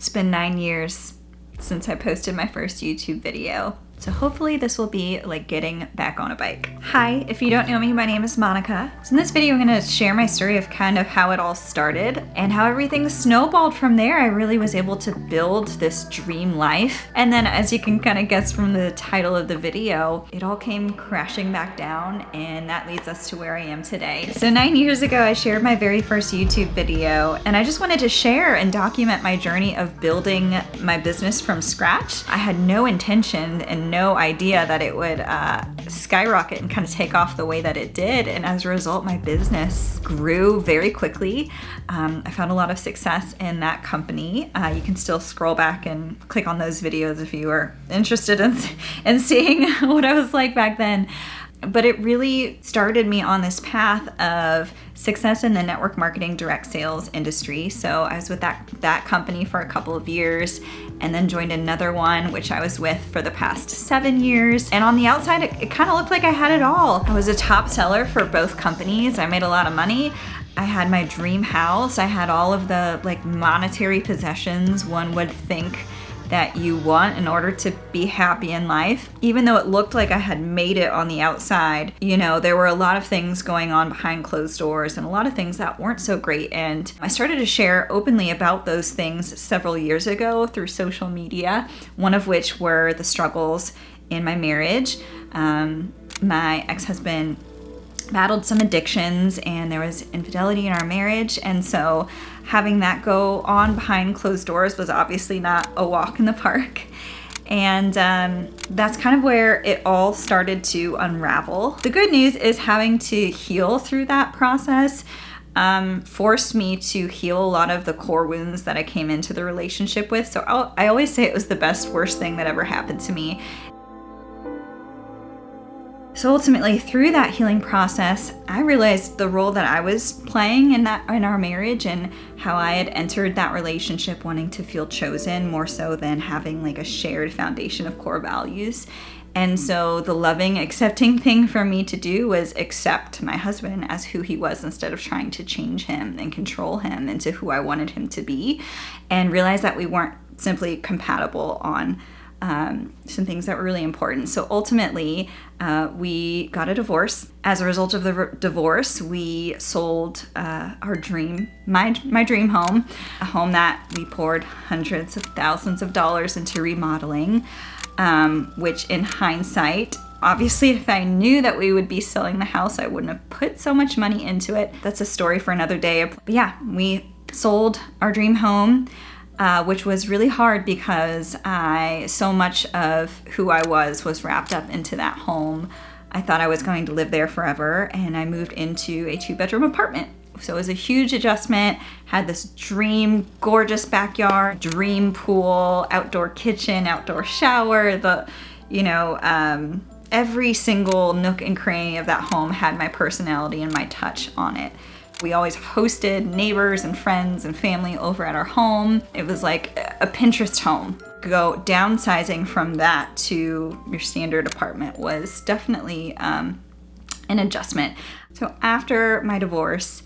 It's been 9 years since I posted my first YouTube video. So hopefully this will be like getting back on a bike. Hi, if you don't know me, my name is Monica. So in this video, I'm gonna share my story of kind of how it all started and how everything snowballed from there. I really was able to build this dream life. And then as you can kind of guess from the title of the video, it all came crashing back down, and that leads us to where I am today. So 9 years ago, I shared my very first YouTube video, and I just wanted to share and document my journey of building my business from scratch. I had no intention and no idea that it would skyrocket and kind of take off the way that it did. And as a result, my business grew very quickly. I found a lot of success in that company. You can still scroll back and click on those videos if you are interested in seeing what I was like back then. But it really started me on this path of success in the network marketing direct sales industry. So I was with that company for a couple of years, and then joined another one, which I was with for the past 7 years. And on the outside, it kind of looked like I had it all. I was a top seller for both companies. I made a lot of money. I had my dream house. I had all of the monetary possessions one would think that you want in order to be happy in life. Even though it looked like I had made it on the outside, there were a lot of things going on behind closed doors and a lot of things that weren't so great. And I started to share openly about those things several years ago through social media, one of which were the struggles in my marriage. My ex-husband battled some addictions, and there was infidelity in our marriage, and so having that go on behind closed doors was obviously not a walk in the park. And that's kind of where it all started to unravel. The good news is having to heal through that process forced me to heal a lot of the core wounds that I came into the relationship with. So I always say it was the best, worst thing that ever happened to me. So ultimately, through that healing process, I realized the role that I was playing in our marriage, and how I had entered that relationship wanting to feel chosen more so than having a shared foundation of core values. And so the loving, accepting thing for me to do was accept my husband as who he was instead of trying to change him and control him into who I wanted him to be, and realize that we weren't simply compatible on some things that were really important. So ultimately, we got a divorce. As a result of the divorce, we sold our dream, my dream home, a home that we poured hundreds of thousands of dollars into remodeling, which in hindsight, obviously, if I knew that we would be selling the house, I wouldn't have put so much money into it. That's a story for another day. But yeah, we sold our dream home, which was really hard because so much of who I was wrapped up into that home. I thought I was going to live there forever, and I moved into a 2-bedroom apartment. So it was a huge adjustment, had this dream, gorgeous backyard, dream pool, outdoor kitchen, outdoor shower, every single nook and cranny of that home had my personality and my touch on it. We always hosted neighbors and friends and family over at our home. It was like a Pinterest home. Downsizing from that to your standard apartment was definitely an adjustment. So after my divorce,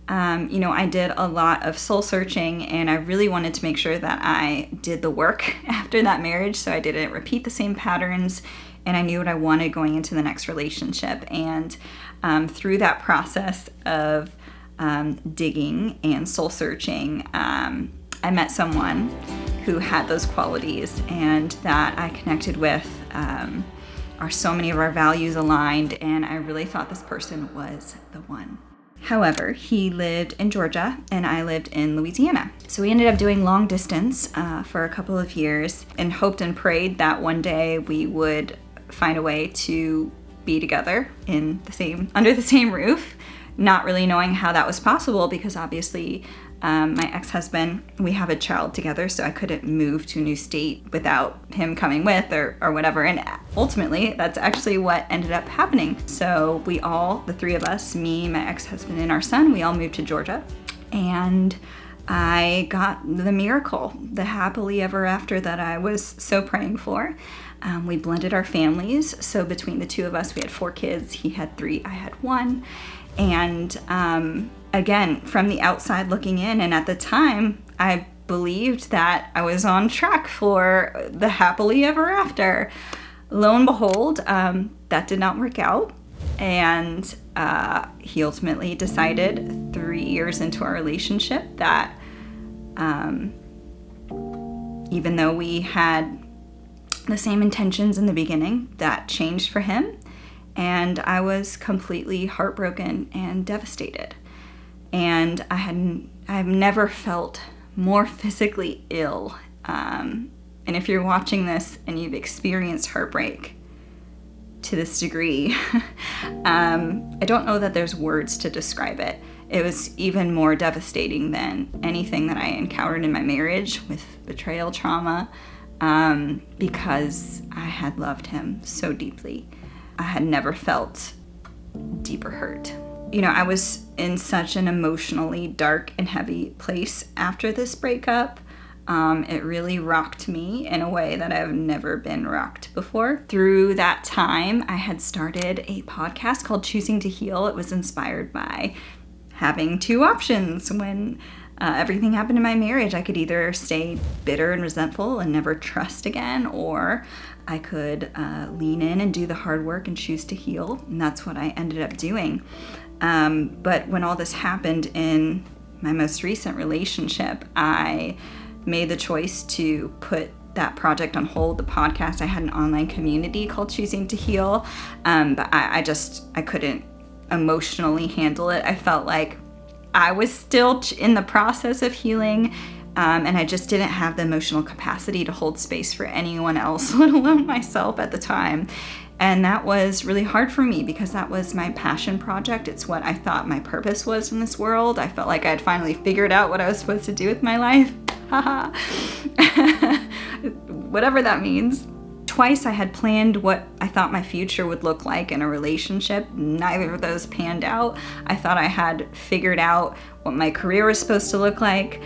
I did a lot of soul searching, and I really wanted to make sure that I did the work after that marriage so I didn't repeat the same patterns, and I knew what I wanted going into the next relationship. And through that process of digging and soul searching, I met someone who had those qualities and that I connected with. So many of our values aligned, and I really thought this person was the one. However, he lived in Georgia and I lived in Louisiana. So we ended up doing long distance for a couple of years, and hoped and prayed that one day we would find a way to be together under the same roof. Not really knowing how that was possible because obviously my ex-husband, we have a child together, so I couldn't move to a new state without him coming with or whatever. And ultimately, that's actually what ended up happening. So the three of us, me, my ex-husband, and our son, we all moved to Georgia. And I got the miracle, the happily ever after that I was so praying for. We blended our families. So between the two of us, we had 4 kids. He had 3, I had 1. And again, from the outside looking in, and at the time, I believed that I was on track for the happily ever after. Lo and behold, that did not work out. And he ultimately decided 3 years into our relationship that even though we had the same intentions in the beginning, that changed for him. And I was completely heartbroken and devastated. And I've never felt more physically ill. And if you're watching this and you've experienced heartbreak to this degree, I don't know that there's words to describe it. It was even more devastating than anything that I encountered in my marriage with betrayal trauma, because I had loved him so deeply. I had never felt deeper hurt. You know, I was in such an emotionally dark and heavy place after this breakup. It really rocked me in a way that I've never been rocked before. Through that time, I had started a podcast called Choosing to Heal. It was inspired by having two options. When everything happened in my marriage, I could either stay bitter and resentful and never trust again, or I could lean in and do the hard work and choose to heal. And that's what I ended up doing. But when all this happened in my most recent relationship, I made the choice to put that project on hold, the podcast. I had an online community called Choosing to Heal, but I couldn't emotionally handle it. I felt like I was still in the process of healing, and I just didn't have the emotional capacity to hold space for anyone else, let alone myself at the time. And that was really hard for me because that was my passion project. It's what I thought my purpose was in this world. I felt like I had finally figured out what I was supposed to do with my life. Haha. Whatever that means. Twice I had planned what I thought my future would look like in a relationship. Neither of those panned out. I thought I had figured out what my career was supposed to look like.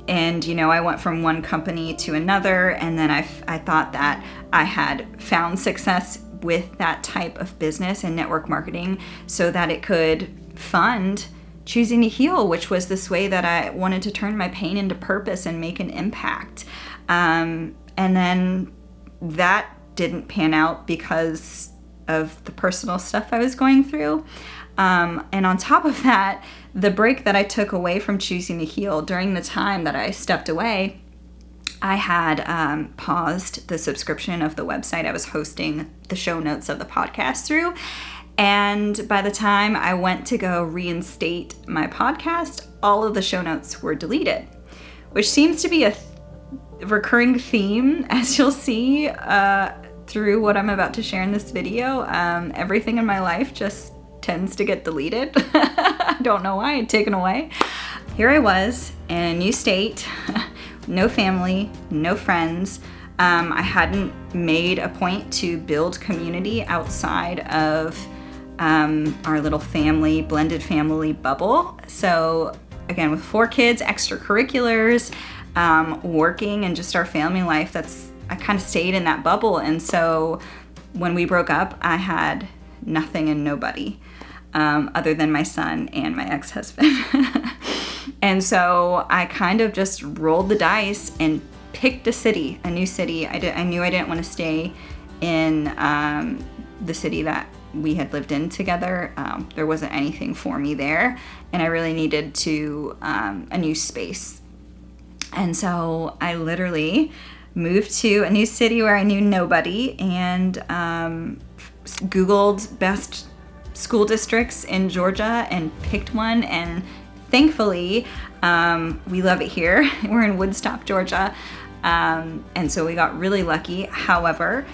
And, you know, I went from one company to another, and then I thought that I had found success with that type of business and network marketing so that it could fund Choosing to Heal, which was this way that I wanted to turn my pain into purpose and make an impact. And then that didn't pan out because of the personal stuff I was going through. And on top of that, the break that I took away from Choosing to Heal, during the time that I stepped away, I had paused the subscription of the website I was hosting the show notes of the podcast through. And by the time I went to go reinstate my podcast, all of the show notes were deleted, which seems to be a recurring theme, as you'll see through what I'm about to share in this video. Everything in my life just tends to get deleted. I don't know why, taken away. Here I was in a new state, no family, no friends. I hadn't made a point to build community outside of our little family, blended family bubble. So again, with 4 kids, extracurriculars, working, and just our family life, I kind of stayed in that bubble. And so when we broke up, I had nothing and nobody other than my son and my ex-husband. And so I kind of just rolled the dice and picked a new city. I knew I didn't want to stay in the city that we had lived in together. There wasn't anything for me there, and I really needed a new space. And so I literally moved to a new city where I knew nobody, and Googled best school districts in Georgia and picked one. And thankfully, we love it here. We're in Woodstock, Georgia. And so we got really lucky. However,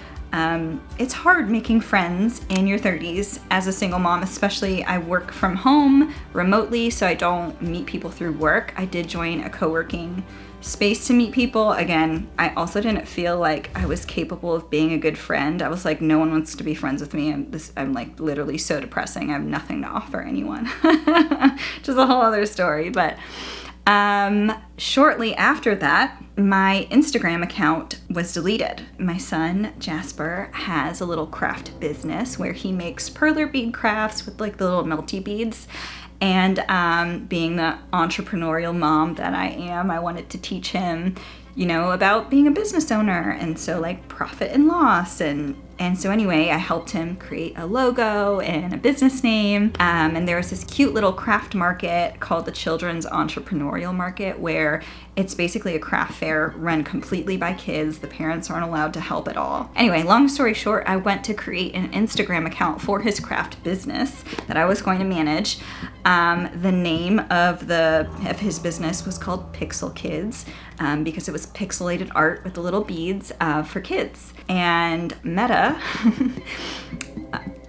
it's hard making friends in your 30s as a single mom, especially I work from home remotely, so I don't meet people through work. I did join a co-working space to meet people. Again, I also didn't feel like I was capable of being a good friend. I was like, no one wants to be friends with me. I'm like literally so depressing. I have nothing to offer anyone. Which is a whole other story. But shortly after that, my Instagram account was deleted. My son, Jasper, has a little craft business where he makes perler bead crafts with like the little melty beads. And being the entrepreneurial mom that I am, I wanted to teach him, you know, about being a business owner, and so like profit and loss, and so anyway, I helped him create a logo and a business name, and there was this cute little craft market called the Children's Entrepreneurial Market, where it's basically a craft fair run completely by kids. The parents aren't allowed to help at all. Anyway, long story short, I went to create an Instagram account for his craft business that I was going to manage. The name of his business was called Pixel Kids, because it was pixelated art with the little beads for kids. And Meta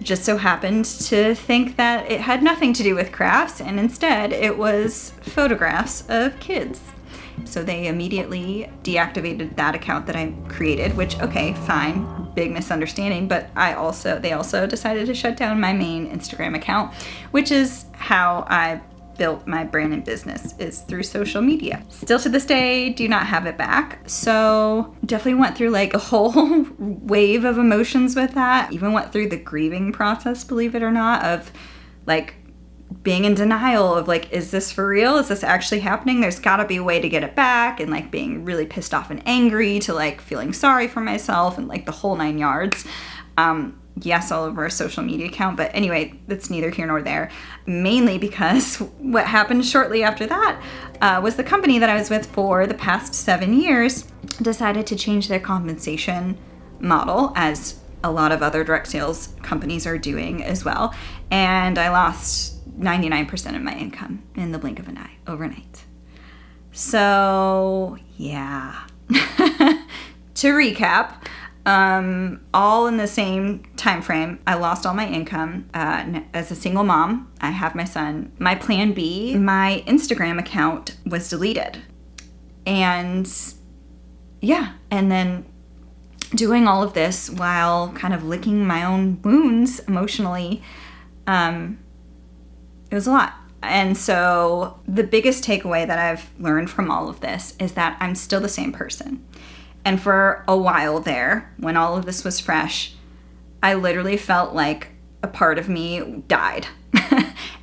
just so happened to think that it had nothing to do with crafts, and instead it was photographs of kids. So they immediately deactivated that account that I created, which, okay, fine, big misunderstanding, but they also decided to shut down my main Instagram account, which is how I built my brand and business, is through social media. Still to this day, do not have it back. So definitely went through like a whole wave of emotions with that. Even went through the grieving process, believe it or not, of like being in denial of like, is this for real? Is this actually happening? There's gotta be a way to get it back, and like being really pissed off and angry to like feeling sorry for myself and like the whole 9 yards. Yes, all over a social media account, but anyway, that's neither here nor there. Mainly because what happened shortly after that was the company that I was with for the past 7 years decided to change their compensation model, as a lot of other direct sales companies are doing as well. And I lost 99% of my income in the blink of an eye overnight. So yeah, to recap, all in the same time frame, I lost all my income. As a single mom, I have my son. My plan B, my Instagram account was deleted. And yeah, and then doing all of this while kind of licking my own wounds emotionally, it was a lot. And so the biggest takeaway that I've learned from all of this is that I'm still the same person. And for a while there, when all of this was fresh, I literally felt like a part of me died.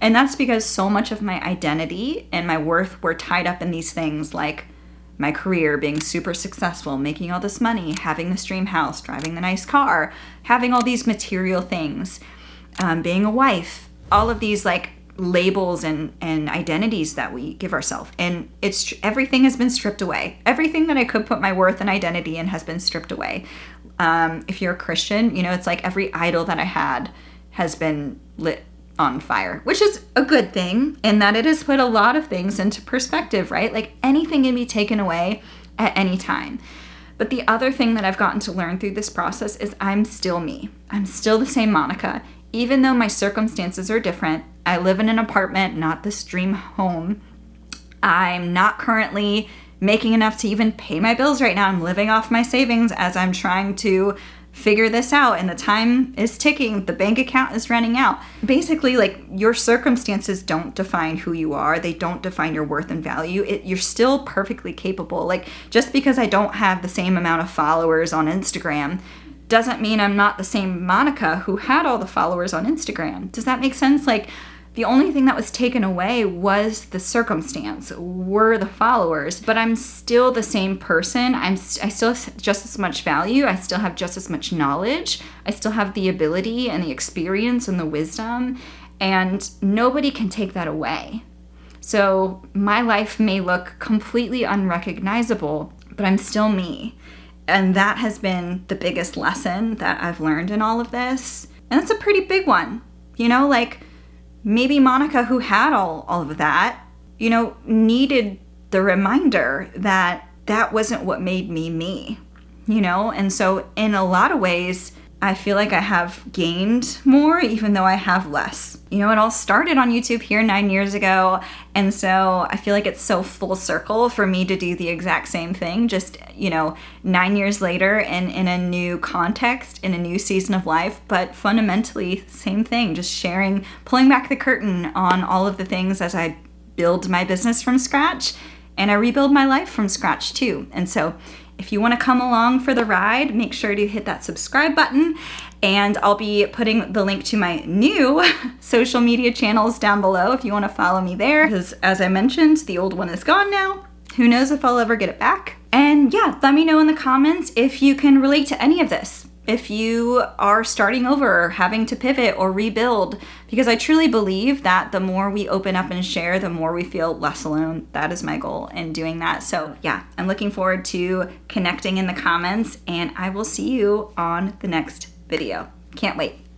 And that's because so much of my identity and my worth were tied up in these things, like my career, being super successful, making all this money, having this dream house, driving the nice car, having all these material things, being a wife, all of these like labels and identities that we give ourselves. And it's everything has been stripped away. Everything that I could put my worth and identity in has been stripped away. If you're a Christian, you know, it's like every idol that I had has been lit on fire, which is a good thing, in that it has put a lot of things into perspective, right? Like anything can be taken away at any time. But the other thing that I've gotten to learn through this process is I'm still me. I'm still the same Monica. Even though my circumstances are different, I live in an apartment, not this dream home. I'm not currently making enough to even pay my bills right now. I'm living off my savings as I'm trying to figure this out, and the time is ticking. The bank account is running out. Basically, like, your circumstances don't define who you are. They don't define your worth and value. You're still perfectly capable. Like, just because I don't have the same amount of followers on Instagram doesn't mean I'm not the same Monica who had all the followers on Instagram. Does that make sense? Like, the only thing that was taken away was the circumstance, were the followers, but I'm still the same person. I still have just as much value. I still have just as much knowledge. I still have the ability and the experience and the wisdom, and nobody can take that away. So my life may look completely unrecognizable, but I'm still me. And that has been the biggest lesson that I've learned in all of this. And it's a pretty big one. You know, like, maybe Monica, who had all of that, you know, needed the reminder that that wasn't what made me me, you know? And so in a lot of ways, I feel like I have gained more, even though I have less. You know, it all started on YouTube here 9 years ago. And so I feel like it's so full circle for me to do the exact same thing, just, you know, 9 years later and in a new context, in a new season of life. But fundamentally, same thing, just sharing, pulling back the curtain on all of the things as I build my business from scratch, and I rebuild my life from scratch too. And so if you want to come along for the ride, make sure to hit that subscribe button, and I'll be putting the link to my new social media channels down below if you want to follow me there, because as I mentioned, the old one is gone now. Who knows if I'll ever get it back? And yeah, let me know in the comments if you can relate to any of this. If you are starting over or having to pivot or rebuild, because I truly believe that the more we open up and share, the more we feel less alone. That is my goal in doing that. So yeah, I'm looking forward to connecting in the comments, and I will see you on the next video. Can't wait.